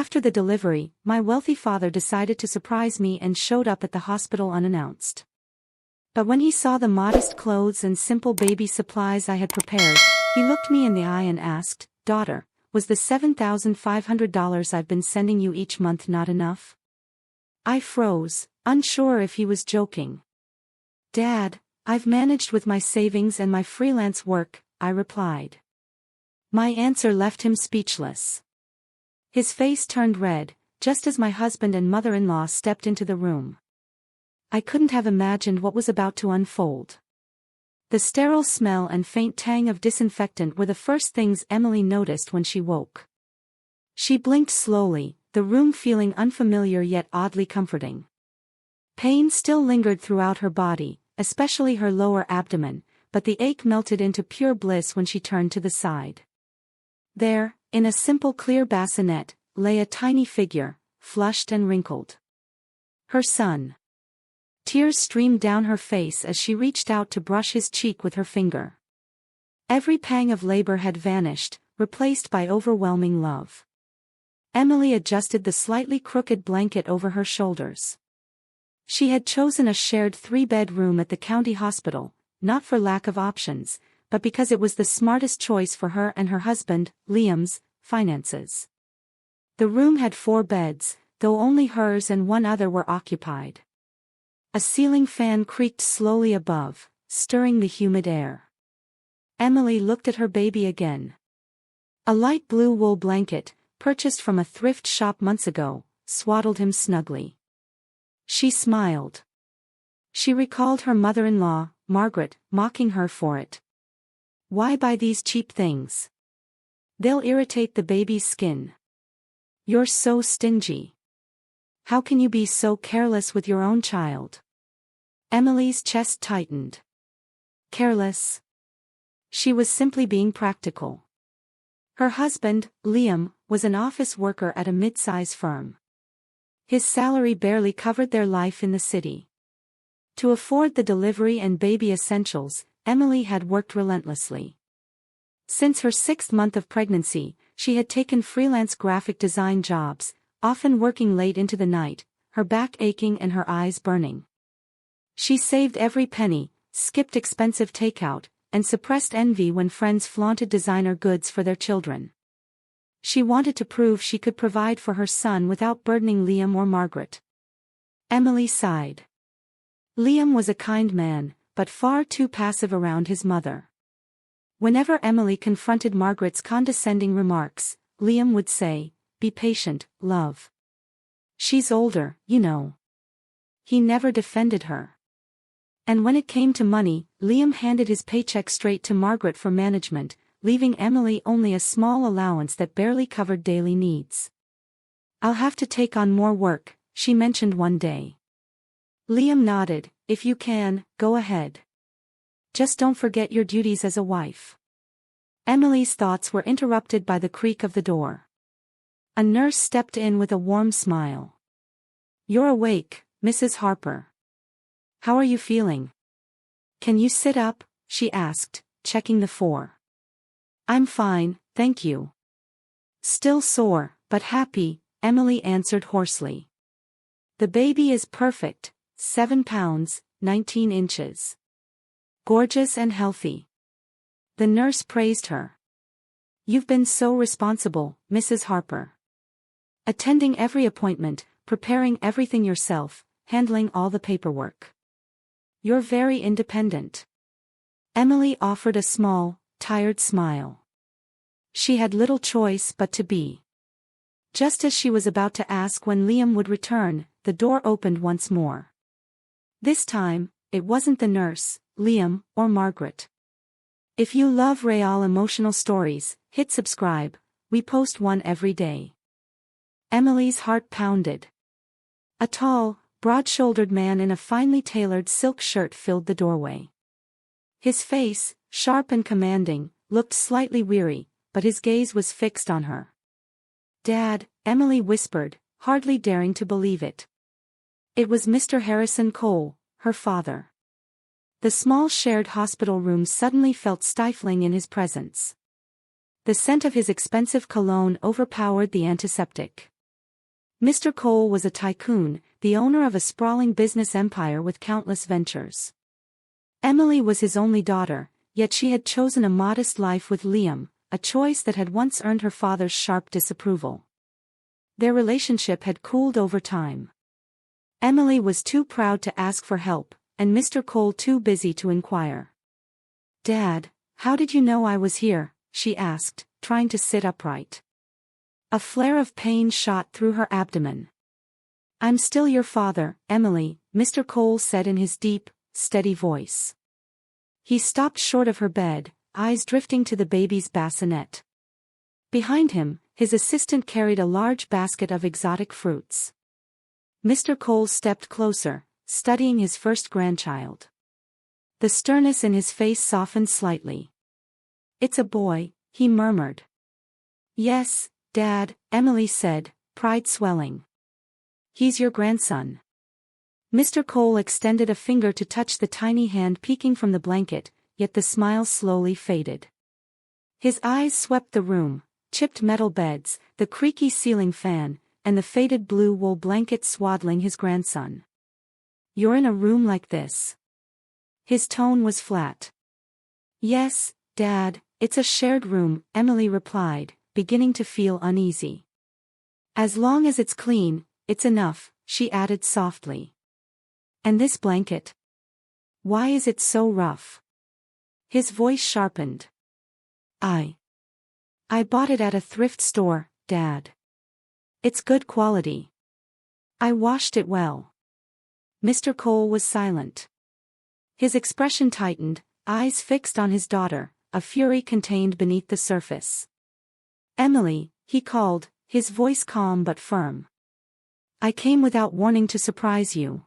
After the delivery, my wealthy father decided to surprise me and showed up at the hospital unannounced. But when he saw the modest clothes and simple baby supplies I had prepared, he looked me in the eye and asked, "Daughter, was the $7,500 I've been sending you each month not enough?" I froze, unsure if he was joking. "Dad, I've managed with my savings and my freelance work," I replied. My answer left him speechless. His face turned red, just as my husband and mother-in-law stepped into the room. I couldn't have imagined what was about to unfold. The sterile smell and faint tang of disinfectant were the first things Emily noticed when she woke. She blinked slowly, the room feeling unfamiliar yet oddly comforting. Pain still lingered throughout her body, especially her lower abdomen, but the ache melted into pure bliss when she turned to the side. There, in a simple clear bassinet, lay a tiny figure, flushed and wrinkled. Her son. Tears streamed down her face as she reached out to brush his cheek with her finger. Every pang of labor had vanished, replaced by overwhelming love. Emily adjusted the slightly crooked blanket over her shoulders. She had chosen a shared 3-bedroom at the county hospital, not for lack of options, but because it was the smartest choice for her and her husband, Liam's, finances. The room had 4 beds, though only hers and one other were occupied. A ceiling fan creaked slowly above, stirring the humid air. Emily looked at her baby again. A light blue wool blanket, purchased from a thrift shop months ago, swaddled him snugly. She smiled. She recalled her mother-in-law, Margaret, mocking her for it. "Why buy these cheap things? They'll irritate the baby's skin. You're so stingy. How can you be so careless with your own child?" Emily's chest tightened. Careless? She was simply being practical. Her husband, Liam, was an office worker at a mid-size firm. His salary barely covered their life in the city. To afford the delivery and baby essentials, Emily had worked relentlessly. Since her 6th month of pregnancy, she had taken freelance graphic design jobs, often working late into the night, her back aching and her eyes burning. She saved every penny, skipped expensive takeout, and suppressed envy when friends flaunted designer goods for their children. She wanted to prove she could provide for her son without burdening Liam or Margaret. Emily sighed. Liam was a kind man, but far too passive around his mother. Whenever Emily confronted Margaret's condescending remarks, Liam would say, "Be patient, love. She's older, you know." He never defended her. And when it came to money, Liam handed his paycheck straight to Margaret for management, leaving Emily only a small allowance that barely covered daily needs. "I'll have to take on more work," she mentioned one day. Liam nodded. "If you can, go ahead. Just don't forget your duties as a wife." Emily's thoughts were interrupted by the creak of the door. A nurse stepped in with a warm smile. "You're awake, Mrs. Harper. How are you feeling? Can you sit up?" she asked, checking the 4. "I'm fine, thank you." "Still sore, but happy," Emily answered hoarsely. "The baby is perfect, 7 pounds, 19 inches. Gorgeous and healthy." The nurse praised her. "You've been so responsible, Mrs. Harper. Attending every appointment, preparing everything yourself, handling all the paperwork. You're very independent." Emily offered a small, tired smile. She had little choice but to be. Just as she was about to ask when Liam would return, the door opened once more. This time, it wasn't the nurse, Liam, or Margaret. If you love real emotional stories, hit subscribe, we post one every day. Emily's heart pounded. A tall, broad-shouldered man in a finely tailored silk shirt filled the doorway. His face, sharp and commanding, looked slightly weary, but his gaze was fixed on her. "Dad," Emily whispered, hardly daring to believe it. It was Mr. Harrison Cole, her father. The small shared hospital room suddenly felt stifling in his presence. The scent of his expensive cologne overpowered the antiseptic. Mr. Cole was a tycoon, the owner of a sprawling business empire with countless ventures. Emily was his only daughter, yet she had chosen a modest life with Liam, a choice that had once earned her father's sharp disapproval. Their relationship had cooled over time. Emily was too proud to ask for help, and Mr. Cole too busy to inquire. "Dad, how did you know I was here?" she asked, trying to sit upright. A flare of pain shot through her abdomen. "I'm still your father, Emily," Mr. Cole said in his deep, steady voice. He stopped short of her bed, eyes drifting to the baby's bassinet. Behind him, his assistant carried a large basket of exotic fruits. Mr. Cole stepped closer, studying his first grandchild. The sternness in his face softened slightly. "It's a boy," he murmured. "Yes, Dad," Emily said, pride swelling. "He's your grandson." Mr. Cole extended a finger to touch the tiny hand peeking from the blanket, yet the smile slowly faded. His eyes swept the room, chipped metal beds, the creaky ceiling fan, and the faded blue wool blanket swaddling his grandson. "You're in a room like this?" His tone was flat. "Yes, Dad, it's a shared room," Emily replied, beginning to feel uneasy. "As long as it's clean, it's enough," she added softly. "And this blanket? Why is it so rough?" His voice sharpened. I bought it at a thrift store, Dad. It's good quality. I washed it well." Mr. Cole was silent. His expression tightened, eyes fixed on his daughter, a fury contained beneath the surface. "Emily," he called, his voice calm but firm. "I came without warning to surprise you.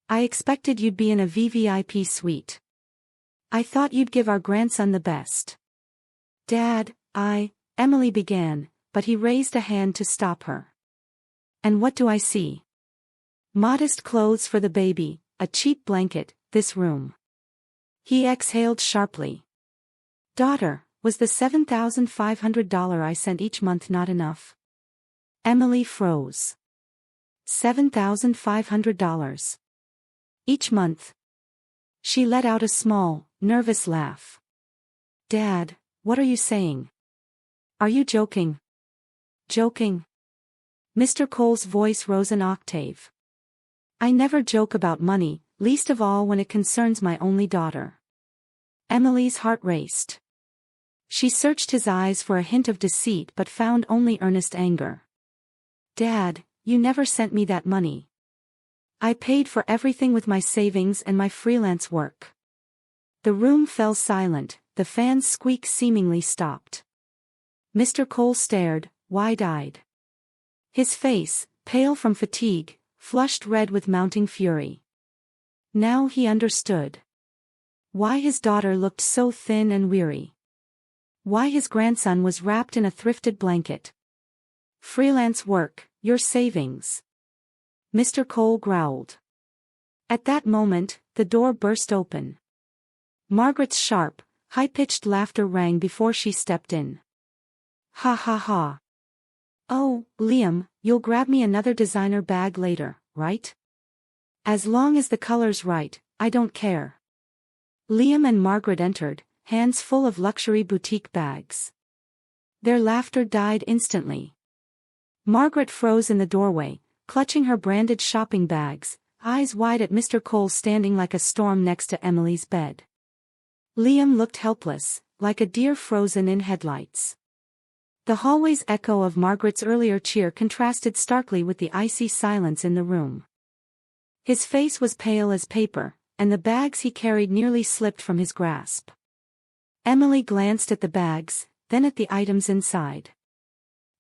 I expected you'd be in a VVIP suite. I thought you'd give our grandson the best." "Dad, Emily began, but he raised a hand to stop her. "And what do I see? Modest clothes for the baby, a cheap blanket, this room." He exhaled sharply. "Daughter, was the $7,500 I sent each month not enough?" Emily froze. $7,500. Each month. She let out a small, nervous laugh. "Dad, what are you saying? Are you joking?" "Joking?" Mr. Cole's voice rose an octave. "I never joke about money, least of all when it concerns my only daughter." Emily's heart raced. She searched his eyes for a hint of deceit but found only earnest anger. "Dad, you never sent me that money. I paid for everything with my savings and my freelance work." The room fell silent, the fan's squeak seemingly stopped. Mr. Cole stared, wide-eyed. His face, pale from fatigue, flushed red with mounting fury. Now he understood. Why his daughter looked so thin and weary. Why his grandson was wrapped in a thrifted blanket. "Freelance work, your savings." Mr. Cole growled. At that moment, the door burst open. Margaret's sharp, high-pitched laughter rang before she stepped in. "Ha ha ha. Oh, Liam, you'll grab me another designer bag later, right? As long as the color's right, I don't care." Liam and Margaret entered, hands full of luxury boutique bags. Their laughter died instantly. Margaret froze in the doorway, clutching her branded shopping bags, eyes wide at Mr. Cole standing like a storm next to Emily's bed. Liam looked helpless, like a deer frozen in headlights. The hallway's echo of Margaret's earlier cheer contrasted starkly with the icy silence in the room. His face was pale as paper, and the bags he carried nearly slipped from his grasp. Emily glanced at the bags, then at the items inside.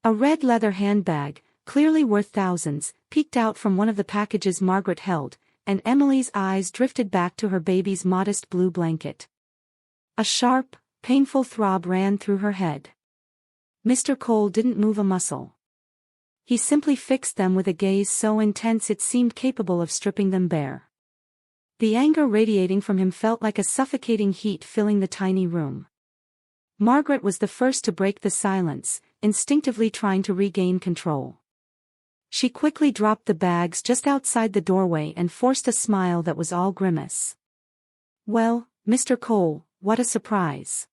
A red leather handbag, clearly worth thousands, peeked out from one of the packages Margaret held, and Emily's eyes drifted back to her baby's modest blue blanket. A sharp, painful throb ran through her head. Mr. Cole didn't move a muscle. He simply fixed them with a gaze so intense it seemed capable of stripping them bare. The anger radiating from him felt like a suffocating heat filling the tiny room. Margaret was the first to break the silence, instinctively trying to regain control. She quickly dropped the bags just outside the doorway and forced a smile that was all grimace. "Well, Mr. Cole, what a surprise.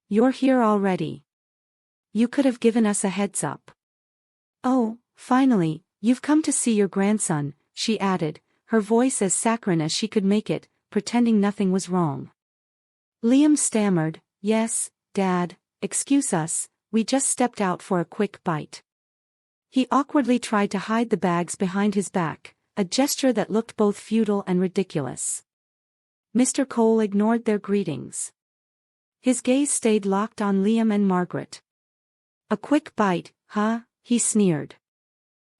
You're here already. You could have given us a heads up." "Oh, finally, you've come to see your grandson," she added, her voice as saccharine as she could make it, pretending nothing was wrong. Liam stammered, "Yes, Dad, excuse us, we just stepped out for a quick bite." He awkwardly tried to hide the bags behind his back, a gesture that looked both futile and ridiculous. Mr. Cole ignored their greetings. His gaze stayed locked on Liam and Margaret. "A quick bite, huh?" he sneered.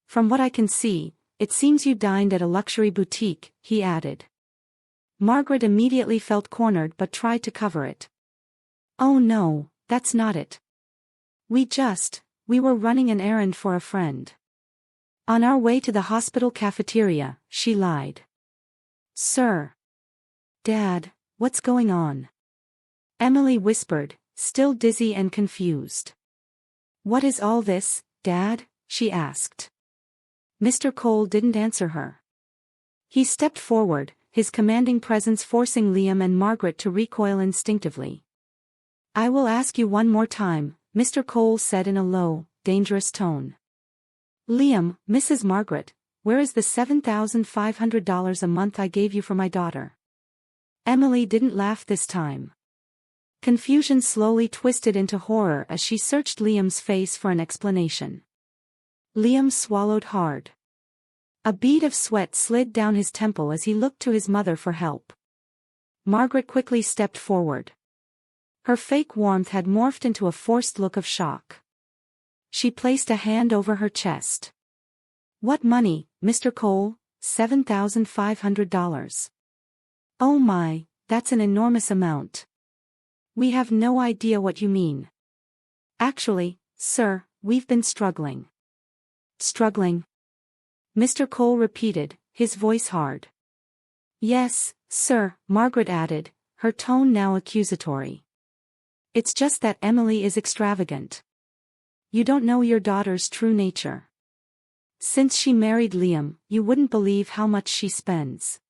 "From what I can see, it seems you dined at a luxury boutique," he added. Margaret immediately felt cornered but tried to cover it. "Oh no, that's not it. We were running an errand for a friend. On our way to the hospital cafeteria," she lied. "Sir. Dad, what's going on?" Emily whispered, still dizzy and confused. "What is all this, Dad?" she asked. Mr. Cole didn't answer her. He stepped forward, his commanding presence forcing Liam and Margaret to recoil instinctively. "I will ask you one more time," Mr. Cole said in a low, dangerous tone. "Liam, Mrs. Margaret, where is the $7,500 a month I gave you for my daughter?" Emily didn't laugh this time. Confusion slowly twisted into horror as she searched Liam's face for an explanation. Liam swallowed hard. A bead of sweat slid down his temple as he looked to his mother for help. Margaret quickly stepped forward. Her fake warmth had morphed into a forced look of shock. She placed a hand over her chest. "What money, Mr. Cole? $7,500. Oh my, that's an enormous amount. We have no idea what you mean. Actually, sir, we've been struggling." "Struggling?" Mr. Cole repeated, his voice hard. "Yes, sir," Margaret added, her tone now accusatory. "It's just that Emily is extravagant. You don't know your daughter's true nature. Since she married Liam, you wouldn't believe how much she spends.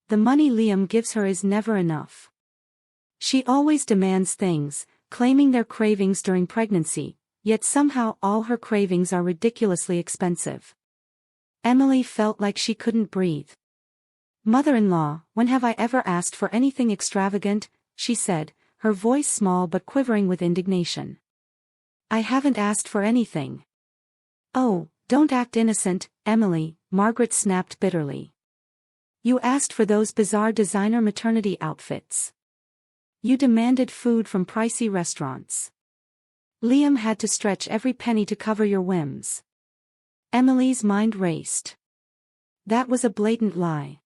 The money Liam gives her is never enough. She always demands things, claiming their cravings during pregnancy, yet somehow all her cravings are ridiculously expensive." Emily felt like she couldn't breathe. "Mother-in-law, when have I ever asked for anything extravagant?" she said, her voice small but quivering with indignation. "I haven't asked for anything." "Oh, don't act innocent, Emily," Margaret snapped bitterly. "You asked for those bizarre designer maternity outfits. You demanded food from pricey restaurants. Liam had to stretch every penny to cover your whims." Emily's mind raced. That was a blatant lie.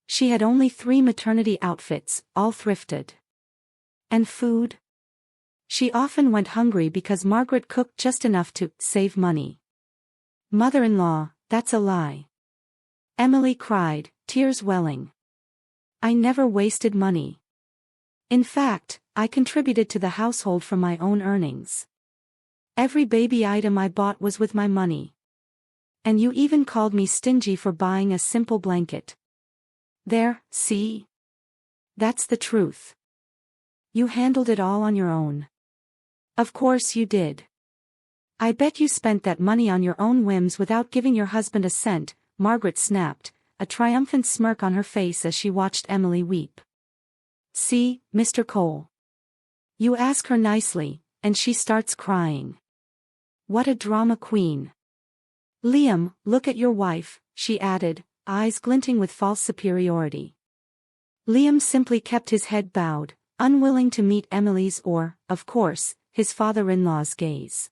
She had only 3 maternity outfits, all thrifted. And food? She often went hungry because Margaret cooked just enough to save money. "Mother-in-law, that's a lie." Emily cried, tears welling. "I never wasted money. In fact, I contributed to the household from my own earnings. Every baby item I bought was with my money. And you even called me stingy for buying a simple blanket. There, see? That's the truth. You handled it all on your own." "Of course you did. I bet you spent that money on your own whims without giving your husband a cent," Margaret snapped, a triumphant smirk on her face as she watched Emily weep. "See, Mr. Cole. You ask her nicely, and she starts crying. What a drama queen. Liam, look at your wife," she added, eyes glinting with false superiority. Liam simply kept his head bowed, unwilling to meet Emily's or, of course, his father-in-law's gaze.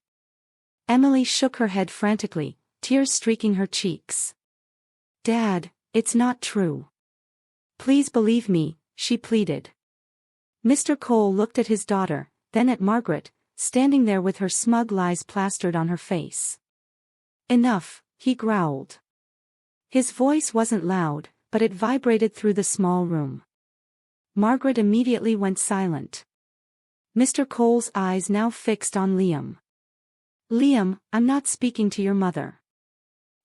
Emily shook her head frantically, tears streaking her cheeks. "Dad, it's not true. Please believe me," she pleaded. Mr. Cole looked at his daughter, then at Margaret, standing there with her smug lies plastered on her face. "Enough," he growled. His voice wasn't loud, but it vibrated through the small room. Margaret immediately went silent. Mr. Cole's eyes now fixed on Liam. "Liam, I'm not speaking to your mother.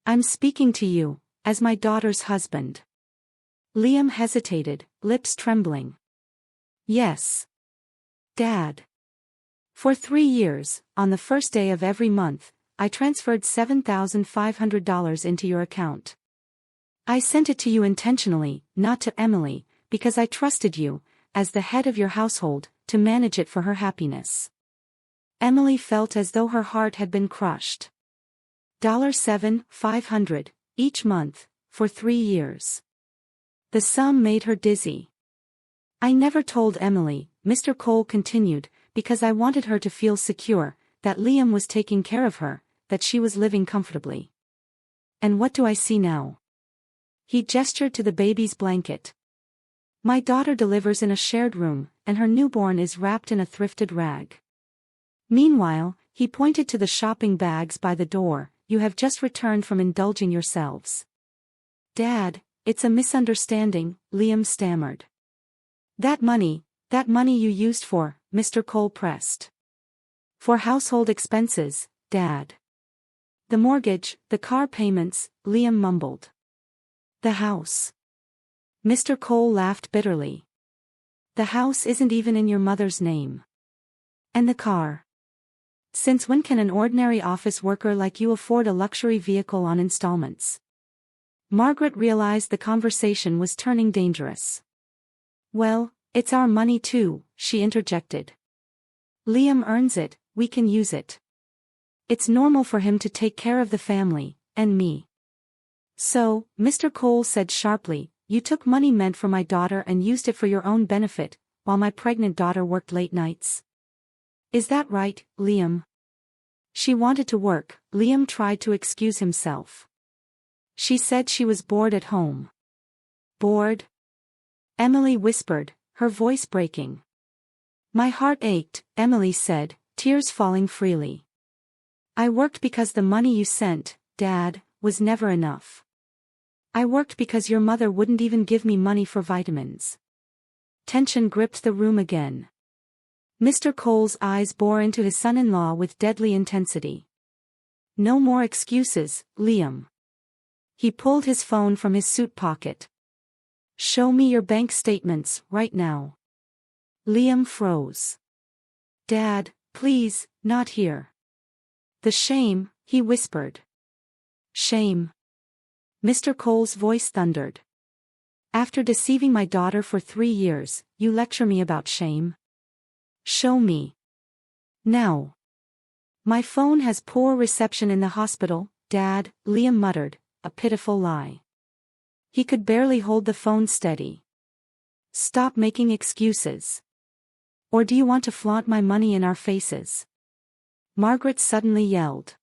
I'm speaking to you, as my daughter's husband. Liam hesitated, lips trembling. Yes. Dad. For 3 years, on the first day of every month, I transferred $7,500 into your account. I sent it to you intentionally, not to Emily, because I trusted you, as the head of your household, to manage it for her happiness. Emily felt as though her heart had been crushed. $7,500, each month, for 3 years. The sum made her dizzy. I never told Emily, Mr. Cole continued, because I wanted her to feel secure, that Liam was taking care of her, that she was living comfortably. And what do I see now? He gestured to the baby's blanket. My daughter delivers in a shared room, and her newborn is wrapped in a thrifted rag. Meanwhile, he pointed to the shopping bags by the door. You have just returned from indulging yourselves. Dad, it's a misunderstanding, Liam stammered. That money you used for, Mr. Cole pressed. For household expenses, Dad. The mortgage, the car payments, Liam mumbled. The house. Mr. Cole laughed bitterly. The house isn't even in your mother's name. And the car. Since when can an ordinary office worker like you afford a luxury vehicle on installments? Margaret realized the conversation was turning dangerous. Well, it's our money too, she interjected. Liam earns it, we can use it. It's normal for him to take care of the family, and me. So, Mr. Cole said sharply, you took money meant for my daughter and used it for your own benefit, while my pregnant daughter worked late nights. Is that right, Liam? She wanted to work, Liam tried to excuse himself. She said she was bored at home. Bored? Emily whispered, her voice breaking. My heart ached, Emily said, tears falling freely. I worked because the money you sent, Dad, was never enough. I worked because your mother wouldn't even give me money for vitamins. Tension gripped the room again. Mr. Cole's eyes bore into his son-in-law with deadly intensity. No more excuses, Liam. He pulled his phone from his suit pocket. Show me your bank statements, right now. Liam froze. Dad, please, not here. The shame, he whispered. Shame. Mr. Cole's voice thundered. After deceiving my daughter for 3 years, you lecture me about shame? Show me. Now. My phone has poor reception in the hospital, Dad, Liam muttered, a pitiful lie. He could barely hold the phone steady. Stop making excuses. Or do you want to flaunt my money in our faces? Margaret suddenly yelled.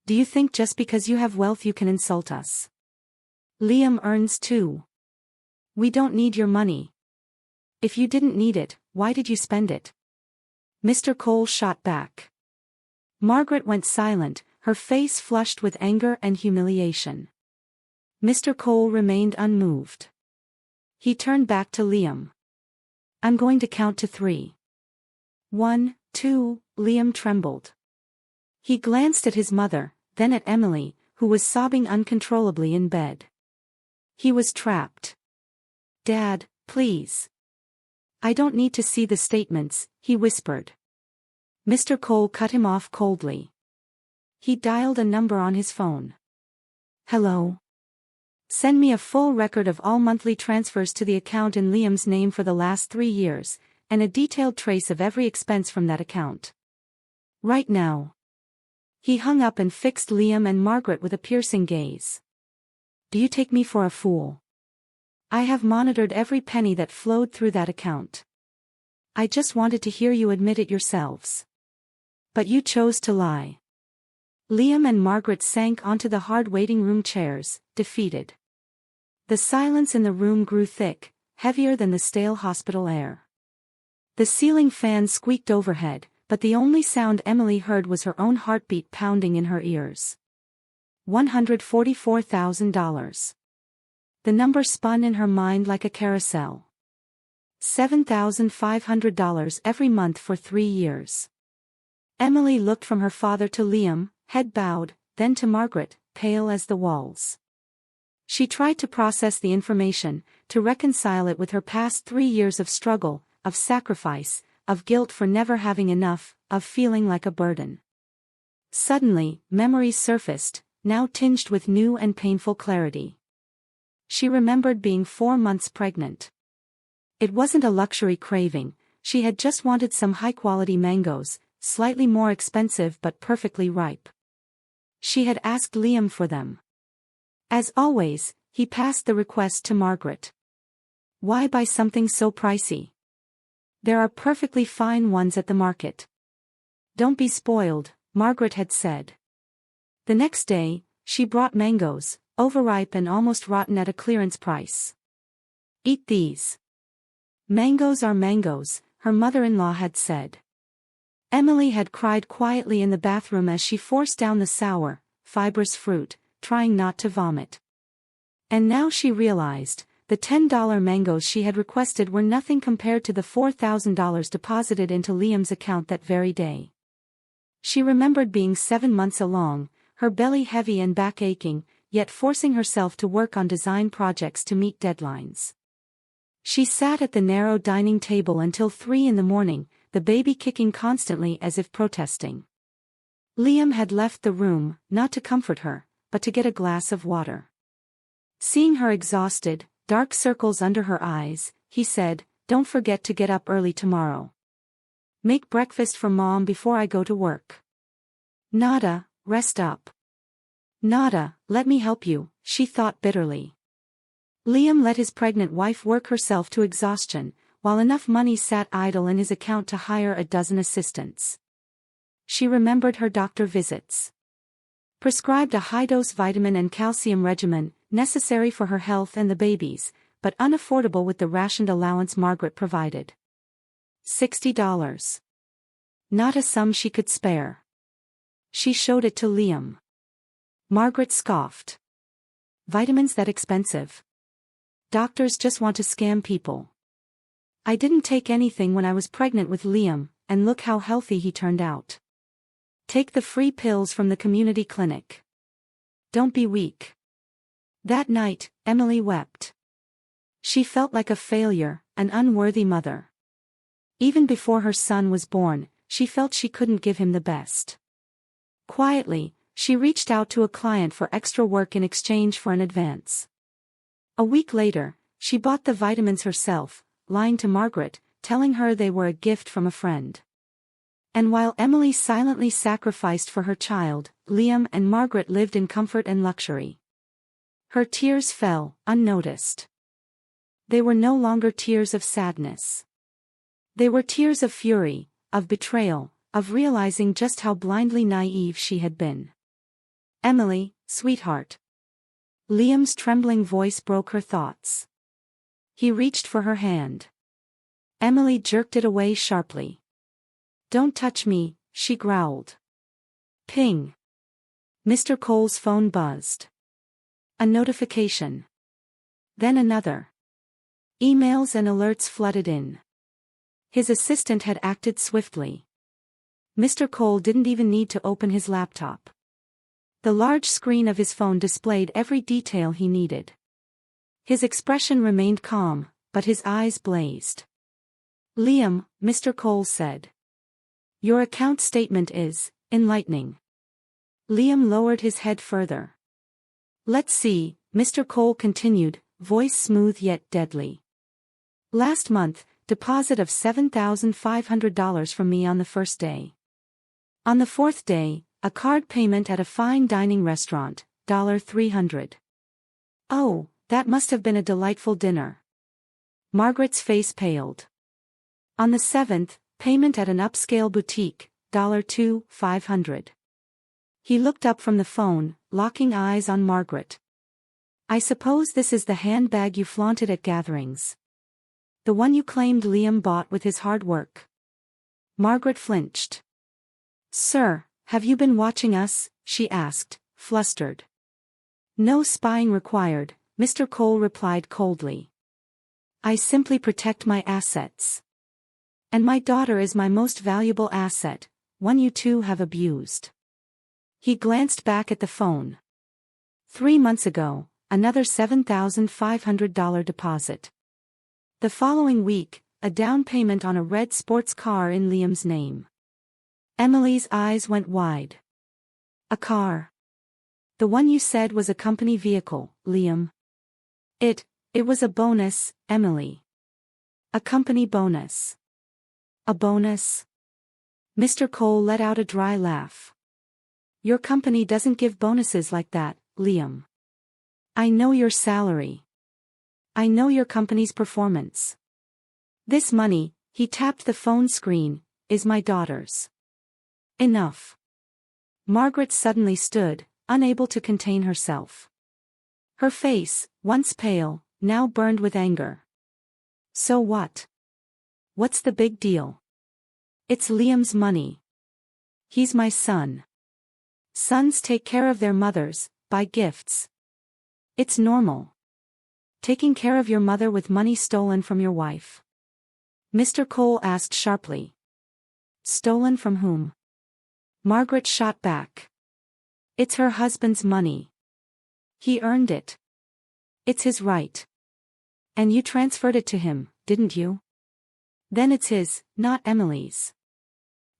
Do you think just because you have wealth you can insult us? Liam earns too. We don't need your money. If you didn't need it, why did you spend it? Mr. Cole shot back. Margaret went silent, her face flushed with anger and humiliation. Mr. Cole remained unmoved. He turned back to Liam. I'm going to count to 3. 1, 2, Liam trembled. He glanced at his mother, then at Emily, who was sobbing uncontrollably in bed. He was trapped. Dad, please. I don't need to see the statements, he whispered. Mr. Cole cut him off coldly. He dialed a number on his phone. Hello? Send me a full record of all monthly transfers to the account in Liam's name for the last 3 years, and a detailed trace of every expense from that account. Right now. He hung up and fixed Liam and Margaret with a piercing gaze. Do you take me for a fool? I have monitored every penny that flowed through that account. I just wanted to hear you admit it yourselves. But you chose to lie. Liam and Margaret sank onto the hard waiting room chairs, defeated. The silence in the room grew thick, heavier than the stale hospital air. The ceiling fan squeaked overhead, but the only sound Emily heard was her own heartbeat pounding in her ears. $144,000. The number spun in her mind like a carousel. $7,500 every month for 3 years. Emily looked from her father to Liam, head bowed, then to Margaret, pale as the walls. She tried to process the information, to reconcile it with her past 3 years of struggle, of sacrifice, of guilt for never having enough, of feeling like a burden. Suddenly, memories surfaced, now tinged with new and painful clarity. She remembered being 4 months pregnant. It wasn't a luxury craving, she had just wanted some high-quality mangoes, slightly more expensive but perfectly ripe. She had asked Liam for them. As always, he passed the request to Margaret. Why buy something so pricey? There are perfectly fine ones at the market. Don't be spoiled, Margaret had said. The next day, she brought mangoes, overripe and almost rotten at a clearance price. Eat these. Mangoes are mangoes, her mother-in-law had said. Emily had cried quietly in the bathroom as she forced down the sour, fibrous fruit, trying not to vomit. And now she realized, the $10 mangoes she had requested were nothing compared to the $4,000 deposited into Liam's account that very day. She remembered being 7 months along, her belly heavy and back aching, yet forcing herself to work on design projects to meet deadlines. She sat at the narrow dining table until 3 in the morning, the baby kicking constantly as if protesting. Liam had left the room, not to comfort her, but to get a glass of water. Seeing her exhausted, dark circles under her eyes, he said, "Don't forget to get up early tomorrow. Make breakfast for Mom before I go to work." "Nada, rest up." "Nada, let me help you," she thought bitterly. Liam let his pregnant wife work herself to exhaustion, while enough money sat idle in his account to hire a dozen assistants. She remembered her doctor visits. Prescribed a high-dose vitamin and calcium regimen, necessary for her health and the baby's, but unaffordable with the rationed allowance Margaret provided. $60. Not a sum she could spare. She showed it to Liam. Margaret scoffed. "Vitamins that expensive? Doctors just want to scam people. I didn't take anything when I was pregnant with Liam, and look how healthy he turned out. Take the free pills from the community clinic. Don't be weak." That night, Emily wept. She felt like a failure, an unworthy mother. Even before her son was born, she felt she couldn't give him the best. Quietly, she reached out to a client for extra work in exchange for an advance. A week later, she bought the vitamins herself, lying to Margaret, telling her they were a gift from a friend. And while Emily silently sacrificed for her child, Liam and Margaret lived in comfort and luxury. Her tears fell, unnoticed. They were no longer tears of sadness. They were tears of fury, of betrayal, of realizing just how blindly naive she had been. "Emily, sweetheart." Liam's trembling voice broke her thoughts. He reached for her hand. Emily jerked it away sharply. "Don't touch me," she growled. Ping. Mr. Cole's phone buzzed. A notification. Then another. Emails and alerts flooded in. His assistant had acted swiftly. Mr. Cole didn't even need to open his laptop. The large screen of his phone displayed every detail he needed. His expression remained calm, but his eyes blazed. "Liam," Mr. Cole said. "Your account statement is enlightening." Liam lowered his head further. "Let's see," Mr. Cole continued, voice smooth yet deadly. "Last month, deposit of $7,500 from me on the first day. On the fourth day, a card payment at a fine dining restaurant, $300. Oh, that must have been a delightful dinner." Margaret's face paled. On the seventh, payment at an upscale boutique, $500. He looked up from the phone, locking eyes on Margaret. "I suppose this is the handbag you flaunted at gatherings. The one you claimed Liam bought with his hard work." Margaret flinched. "Sir, have you been watching us?" she asked, flustered. "No spying required," Mr. Cole replied coldly. "I simply protect my assets. And my daughter is my most valuable asset, one you two have abused." He glanced back at the phone. 3 months ago, another $7,500 deposit. The following week, a down payment on a red sports car in Liam's name. Emily's eyes went wide. A car. The one you said was a company vehicle, Liam. It was a bonus, Emily. A company bonus. A bonus? Mr. Cole let out a dry laugh. Your company doesn't give bonuses like that, Liam. I know your salary. I know your company's performance. This money, he tapped the phone screen, is my daughter's. Enough. Margaret suddenly stood, unable to contain herself. Her face, once pale, now burned with anger. So what? What's the big deal? It's Liam's money. He's my son. Sons take care of their mothers, buy gifts. It's normal. Taking care of your mother with money stolen from your wife. Mr. Cole asked sharply. Stolen from whom? Margaret shot back. It's her husband's money. He earned it. It's his right. And you transferred it to him, didn't you? Then it's his, not Emily's.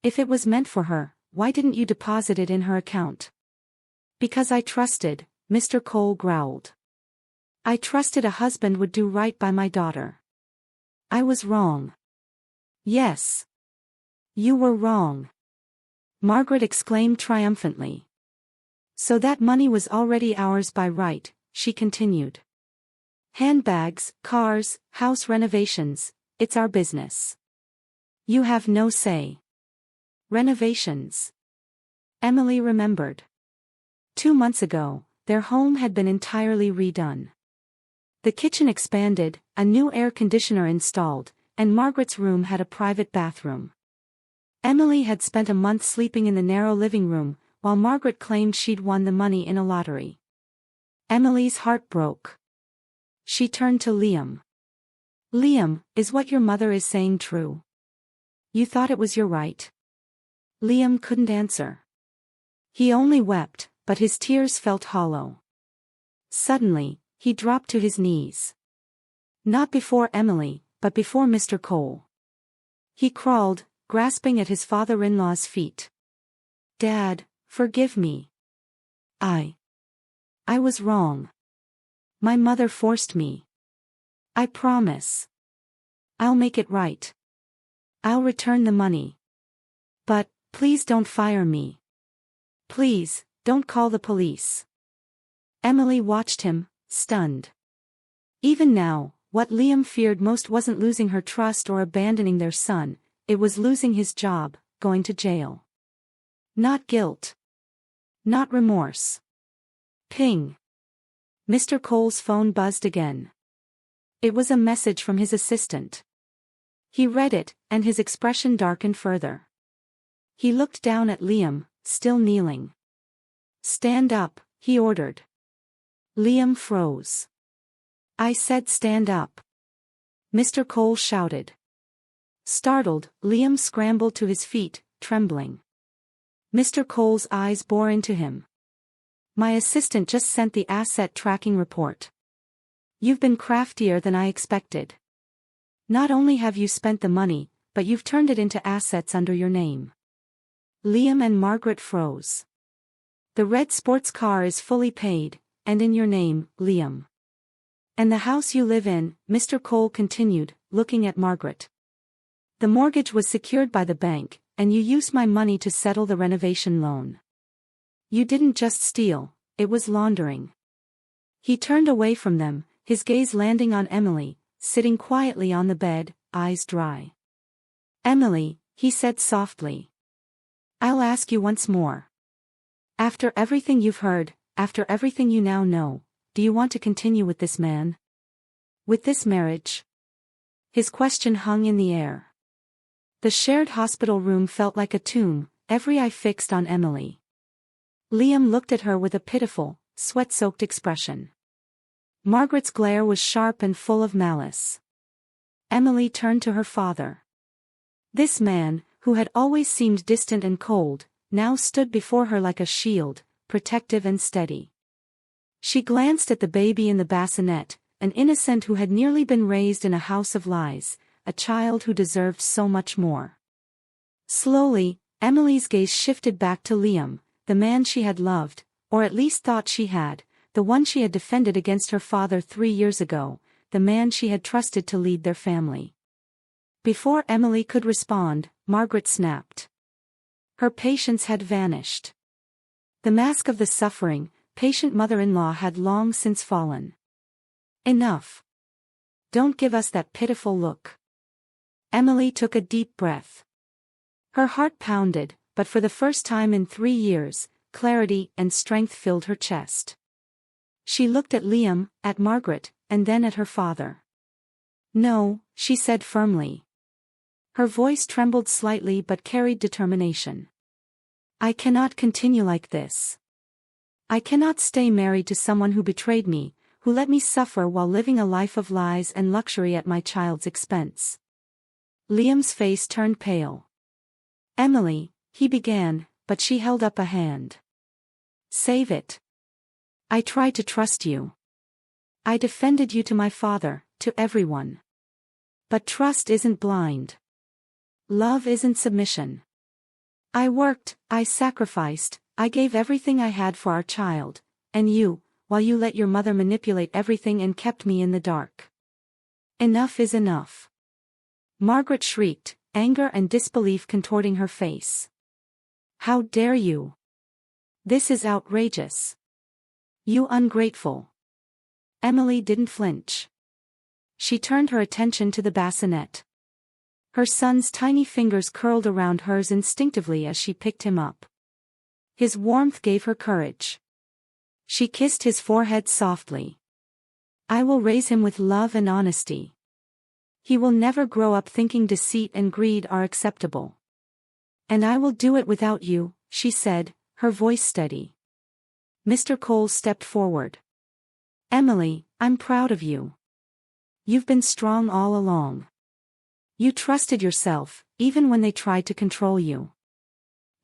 If it was meant for her, why didn't you deposit it in her account? Because I trusted, Mr. Cole growled. I trusted a husband would do right by my daughter. I was wrong. Yes. You were wrong. Margaret exclaimed triumphantly. So that money was already ours by right, she continued. Handbags, cars, house renovations, it's our business. You have no say. Renovations. Emily remembered. 2 months ago, their home had been entirely redone. The kitchen expanded, a new air conditioner installed, and Margaret's room had a private bathroom. Emily had spent a month sleeping in the narrow living room, while Margaret claimed she'd won the money in a lottery. Emily's heart broke. She turned to Liam. Liam, is what your mother is saying true? You thought it was your right? Liam couldn't answer. He only wept, but his tears felt hollow. Suddenly, he dropped to his knees. Not before Emily, but before Mr. Cole. He crawled, grasping at his father-in-law's feet. Dad, forgive me. I was wrong. My mother forced me. I promise. I'll make it right. I'll return the money. But, please don't fire me. Please, don't call the police. Emily watched him, stunned. Even now, what Liam feared most wasn't losing her trust or abandoning their son, it was losing his job, going to jail. Not guilt. Not remorse. Ping. Mr. Cole's phone buzzed again. It was a message from his assistant. He read it, and his expression darkened further. He looked down at Liam, still kneeling. Stand up, he ordered. Liam froze. I said stand up. Mr. Cole shouted. Startled, Liam scrambled to his feet, trembling. Mr. Cole's eyes bore into him. My assistant just sent the asset tracking report. You've been craftier than I expected. Not only have you spent the money, but you've turned it into assets under your name. Liam and Margaret froze. The red sports car is fully paid, and in your name, Liam. And the house you live in, Mr. Cole continued, looking at Margaret. The mortgage was secured by the bank, and you used my money to settle the renovation loan. You didn't just steal, it was laundering. He turned away from them, his gaze landing on Emily, sitting quietly on the bed, eyes dry. Emily, he said softly. I'll ask you once more. After everything you've heard, after everything you now know, do you want to continue with this man? With this marriage? His question hung in the air. The shared hospital room felt like a tomb, every eye fixed on Emily. Liam looked at her with a pitiful, sweat-soaked expression. Margaret's glare was sharp and full of malice. Emily turned to her father. This man, who had always seemed distant and cold, now stood before her like a shield, protective and steady. She glanced at the baby in the bassinet, an innocent who had nearly been raised in a house of lies, a child who deserved so much more. Slowly, Emily's gaze shifted back to Liam, the man she had loved, or at least thought she had, the one she had defended against her father 3 years ago, the man she had trusted to lead their family. Before Emily could respond, Margaret snapped. Her patience had vanished. The mask of the suffering, patient mother-in-law had long since fallen. Enough. Don't give us that pitiful look. Emily took a deep breath. Her heart pounded, but for the first time in 3 years, clarity and strength filled her chest. She looked at Liam, at Margaret, and then at her father. No, she said firmly. Her voice trembled slightly but carried determination. I cannot continue like this. I cannot stay married to someone who betrayed me, who let me suffer while living a life of lies and luxury at my child's expense. Liam's face turned pale. Emily, he began, but she held up a hand. Save it. I tried to trust you. I defended you to my father, to everyone. But trust isn't blind. Love isn't submission. I worked, I sacrificed, I gave everything I had for our child, and you, while you let your mother manipulate everything and kept me in the dark. Enough is enough. Margaret shrieked, anger and disbelief contorting her face. How dare you? This is outrageous. You ungrateful. Emily didn't flinch. She turned her attention to the bassinet. Her son's tiny fingers curled around hers instinctively as she picked him up. His warmth gave her courage. She kissed his forehead softly. I will raise him with love and honesty. He will never grow up thinking deceit and greed are acceptable. And I will do it without you, she said, her voice steady. Mr. Cole stepped forward. Emily, I'm proud of you. You've been strong all along. You trusted yourself, even when they tried to control you.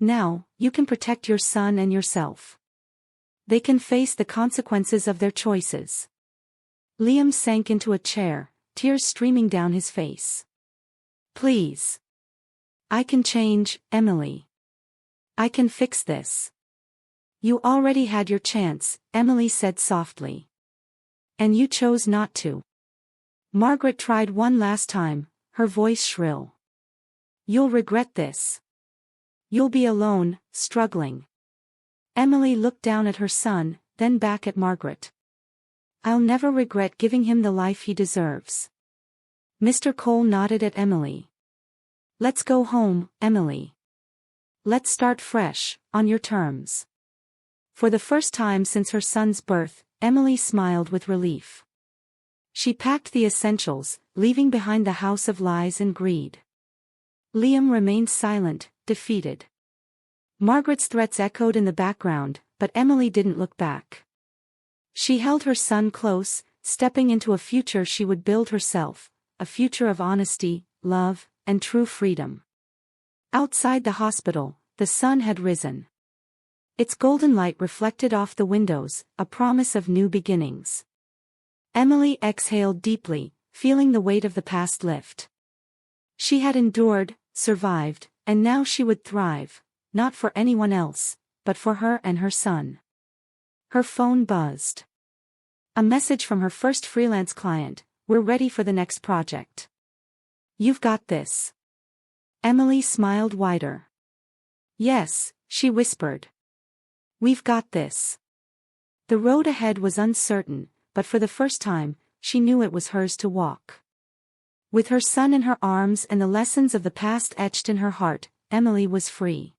Now, you can protect your son and yourself. They can face the consequences of their choices. Liam sank into a chair, tears streaming down his face. Please. I can change, Emily. I can fix this. You already had your chance, Emily said softly. And you chose not to. Margaret tried one last time, her voice shrill. You'll regret this. You'll be alone, struggling. Emily looked down at her son, then back at Margaret. I'll never regret giving him the life he deserves. Mr. Cole nodded at Emily. Let's go home, Emily. Let's start fresh, on your terms. For the first time since her son's birth, Emily smiled with relief. She packed the essentials, leaving behind the house of lies and greed. Liam remained silent, defeated. Margaret's threats echoed in the background, but Emily didn't look back. She held her son close, stepping into a future she would build herself, a future of honesty, love, and true freedom. Outside the hospital, the sun had risen. Its golden light reflected off the windows, a promise of new beginnings. Emily exhaled deeply, feeling the weight of the past lift. She had endured, survived, and now she would thrive, not for anyone else, but for her and her son. Her phone buzzed. A message from her first freelance client, we're ready for the next project. You've got this. Emily smiled wider. Yes, she whispered. We've got this. The road ahead was uncertain, but for the first time, she knew it was hers to walk. With her son in her arms and the lessons of the past etched in her heart, Emily was free.